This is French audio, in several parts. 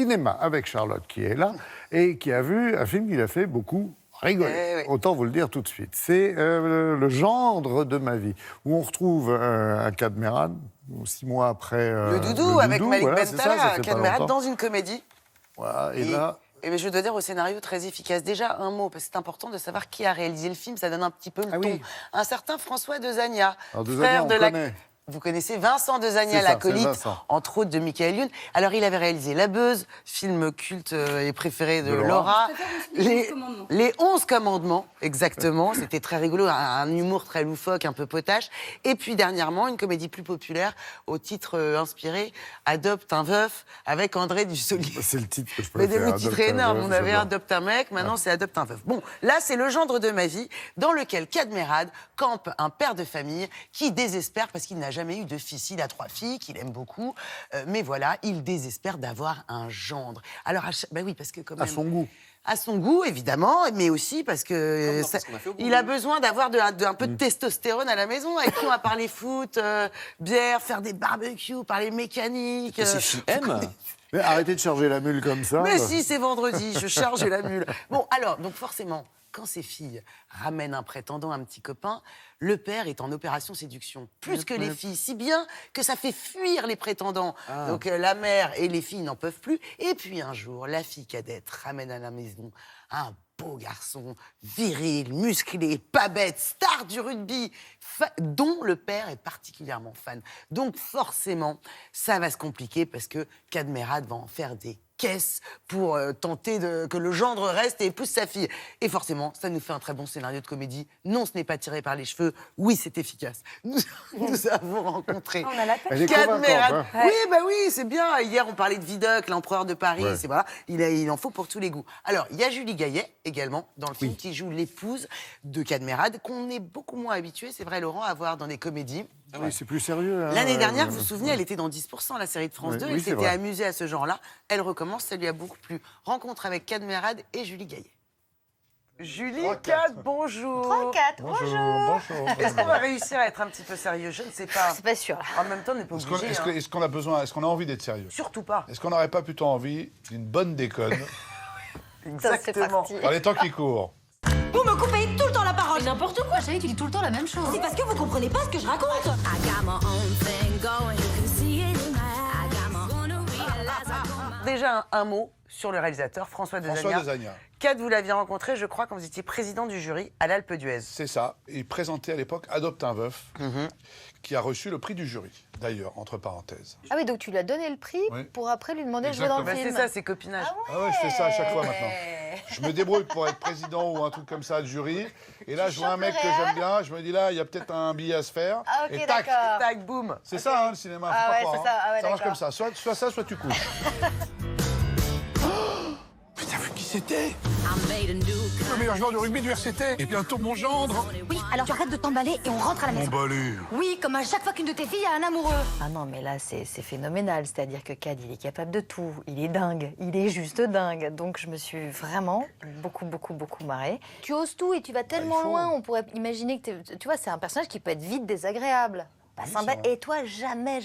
cinéma avec Charlotte qui est là et qui a vu un film qui l'a fait beaucoup rigoler. Autant vous le dire tout de suite. C'est Le gendre de ma vie, où on retrouve un Cadmerade, 6 mois après... le doudou avec Malik Bentala, Cadmerade dans une comédie. Voilà, et là... Et je dois dire au scénario très efficace. Déjà, un mot, parce que c'est important de savoir qui a réalisé le film, ça donne un petit peu le ton. Oui. Un certain François Dezania, frère de la... Vous connaissez Vincent Dezania, l'acolyte, entre autres de Michael Youn. Alors, il avait réalisé La Beuse, film culte et préféré de Laura. Les 11 commandements, exactement. C'était très rigolo, un humour très loufoque, un peu potache. Et puis, dernièrement, une comédie plus populaire, au titre inspiré, Adopte un veuf, avec André Dussolier. C'est le titre que je préfère. Mais des titres énormes. On avait Adopte un mec, maintenant c'est Adopte un veuf. Bon, là, c'est Le gendre de ma vie, dans lequel Cadmerade campe un père de famille qui désespère parce qu'il n'a jamais eu de fils. Il a 3 filles qu'il aime beaucoup, mais voilà, il désespère d'avoir un gendre. Alors, bah oui, parce que quand même... À son goût. À son goût, évidemment, mais aussi parce que il a besoin d'avoir un peu de testostérone à la maison, avec qui on va parler foot, bière, faire des barbecues, parler mécanique. Ces filles aiment. Mais arrêtez de charger la mule comme ça. Mais si, c'est vendredi, je charge la mule. Bon, alors, donc forcément, quand ces filles ramènent un prétendant, un petit copain, le père est en opération séduction, plus que les filles, si bien que ça fait fuir les prétendants. Donc la mère et les filles n'en peuvent plus. Et puis un jour, la fille cadette ramène à la maison un beau garçon, viril, musclé, pas bête, star du rugby, dont le père est particulièrement fan. Donc forcément, ça va se compliquer parce que Cadmerade va en faire des caisse pour tenter que le gendre reste et épouse sa fille. Et forcément, ça nous fait un très bon scénario de comédie. Non, ce n'est pas tiré par les cheveux. Oui, c'est efficace. Nous avons rencontré Cadmerade. Hein. Oui, bah oui, c'est bien. Hier, on parlait de Vidocq, l'empereur de Paris. C'est voilà, il en faut pour tous les goûts. Alors, il y a Julie Gaillet également dans le film qui joue l'épouse de Cadmerade, qu'on est beaucoup moins habitué, c'est vrai, Laurent, à voir dans des comédies. Oui, c'est plus sérieux. Hein. L'année dernière, vous vous souvenez, elle était dans 10%, la série de France 2. Elle s'était amusée à ce genre-là. Elle recommence, ça lui a beaucoup plu. Rencontre avec Cadmerade et Julie Gaillet. Julie, Cad, bonjour. 3-4, bonjour. Est-ce qu'on va réussir à être un petit peu sérieux? Je ne sais pas. C'est pas sûr. En même temps, on n'est pas obligé. Est-ce qu'on a besoin, est-ce qu'on a envie d'être sérieux? Surtout pas. Est-ce qu'on n'aurait pas plutôt envie d'une bonne déconne? Exactement. Dans les temps qui courent. Vous me coupez tout le temps la parole. N'importe quoi, chérie, tu dis tout le temps la même chose. C'est parce que vous comprenez pas ce que je raconte. Déjà, un mot sur le réalisateur, François Dezania. Cad, vous l'aviez rencontré, je crois, quand vous étiez président du jury à l'Alpe d'Huez. C'est ça. Il présentait à l'époque Adopte un veuf, qui a reçu le prix du jury, d'ailleurs, entre parenthèses. Ah oui, donc tu lui as donné le prix pour après lui demander de jouer dans le film. C'est ça, c'est copinage. Ah ouais, je fais ça à chaque fois maintenant. Je me débrouille pour être président ou un truc comme ça de jury. Et là, je vois un mec que j'aime bien, je me dis là, il y a peut-être un billet à se faire. Ah ok, et tac, tac, boum. C'est ça, hein, le cinéma. Ah ouais, c'est ça. Ah ouais, ça marche comme ça. Soit ça, soit tu couches. Mais t'as vu qui c'était? Le meilleur joueur de rugby du RCT. Et bientôt mon gendre. Oui, alors tu arrêtes de t'emballer et on rentre à la maison. M'emballer. Oui, comme à chaque fois qu'une de tes filles a un amoureux. Ah non, mais là, c'est phénoménal. C'est-à-dire que Cad, il est capable de tout. Il est dingue. Il est juste dingue. Donc, je me suis vraiment beaucoup marrée. Tu oses tout et tu vas tellement loin. On pourrait imaginer que tu vois, c'est un personnage qui peut être vite désagréable. Et toi, jamais.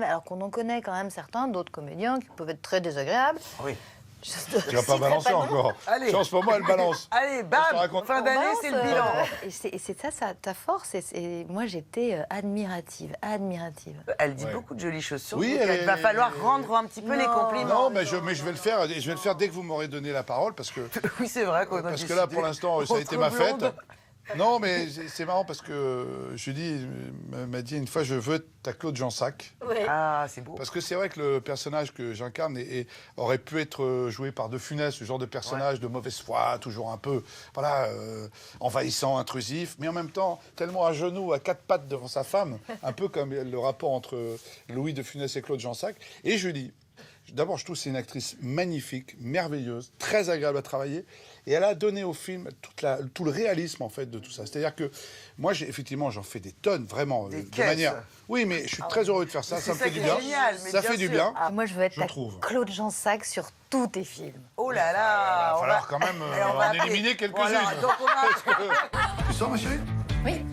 Alors qu'on en connaît quand même certains, d'autres comédiens qui peuvent être très désagréables. Oui. Tu vas pas balancer encore. Allez. En ce moment, elle balance. Allez, bam. Fin d'année, c'est le bilan. Et c'est ça, ta force. Et moi, j'étais admirative. Elle dit beaucoup de jolies choses sur vous. Il va falloir rendre un petit peu les compliments. Non, mais je vais le faire. Je vais le faire dès que vous m'aurez donné la parole, parce que. Oui, c'est vrai qu'on a Parce que là, pour l'instant, ça a été ma fête. Non, mais c'est marrant parce que Julie m'a dit une fois, je veux être ta Claude Jansac. Ouais. Ah, c'est beau. Parce que c'est vrai que le personnage que j'incarne aurait pu être joué par De Funès, ce genre de personnage de mauvaise foi, toujours un peu, voilà, envahissant, intrusif, mais en même temps tellement à genoux, à 4 pattes devant sa femme, un peu comme le rapport entre Louis De Funès et Claude Jansac. Et Julie, d'abord, je trouve que c'est une actrice magnifique, merveilleuse, très agréable à travailler. Et elle a donné au film tout le réalisme, en fait, de tout ça. C'est-à-dire que moi, effectivement, j'en fais des tonnes, vraiment, de manière... Oui, mais je suis très heureux de faire ça, ça me fait du bien. Ça fait du bien. Moi, je veux être Claude Jansac sur tous tes films. Oh là là. Il va falloir quand même en éliminer quelques-uns. Voilà, Tu sors, ma chérie? Oui.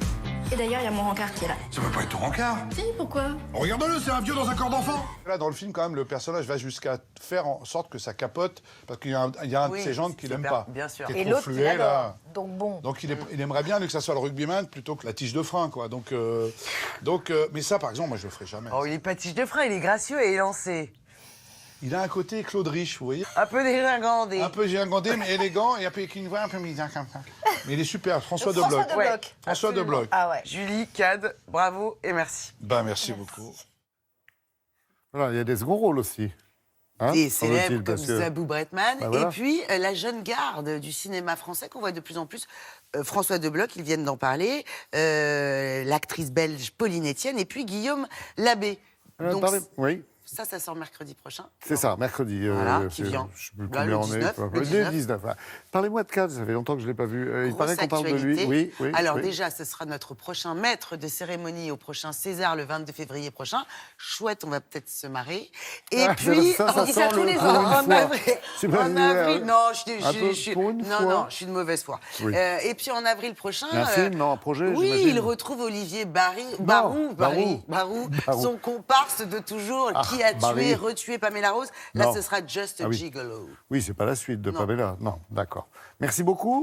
Et d'ailleurs, il y a mon rencard qui est là. Ça peut pas être ton rencard. Si, pourquoi? Regarde-le, c'est un vieux dans un corps d'enfant. Là, dans le film, quand même, le personnage va jusqu'à faire en sorte que ça capote, parce qu'il y a un de Oui, ses gendres qui l'aime pas. bien sûr. Qui est Et trop l'autre, il fluet, adore. là. Donc bon. Donc il aimerait bien lui, que ça soit le rugbyman plutôt que la tige de frein, quoi. Mais ça, par exemple, moi, je le ferai jamais. Oh, il est pas tige de frein, il est gracieux et élancé. Il a un côté Claude Rich, vous voyez. Un peu dégringandé. Un peu gingandé, mais élégant, et un peu avec une voix un peu bizarre comme ça. Mais il est super, François François Debloc. de Ouais. Bloch. François absolument. Debloc. Ah ouais. Julie, Cad, bravo et merci. Ben, merci beaucoup. Voilà, il y a des seconds rôles aussi. Hein, Des semble-t-il, célèbres comme parce que- Zabou Bretman. Bah voilà. Et puis, la jeune garde du cinéma français qu'on voit de plus en plus. François Debloc, ils viennent d'en parler. L'actrice belge Pauline Etienne. Et puis Guillaume Labbé. Donc, Oui, ça sort mercredi prochain. c'est ça, mercredi. Voilà, qui vient. Je sais plus Là, combien le on 19, est. le Le 19. 19. Voilà. Parlez-moi de Cad, ça fait longtemps que je ne l'ai pas vu. Il Grosse paraît qu'on parle de lui. actualité. Oui, Alors oui. déjà, ce sera notre prochain maître de cérémonie au prochain César le 22 février prochain. Chouette, on va peut-être se marrer. Et Ah, puis, ça on dit ça sent tous le les pour ans. une En fois. avril, C'est pas en vrai, avril, non, un peu pour une non, fois. non, je suis de mauvaise foi. Oui. Et puis en avril prochain, Un film, non, un projet, oui, j'imagine. il retrouve Olivier Barou, Barou. son comparse de toujours, qui a Barry. tué, retué Pamela Rose. Là, Non. ce sera Just a Ah oui. Gigolo. Oui, c'est pas la suite de Non. Pamela. Non, d'accord. Merci beaucoup.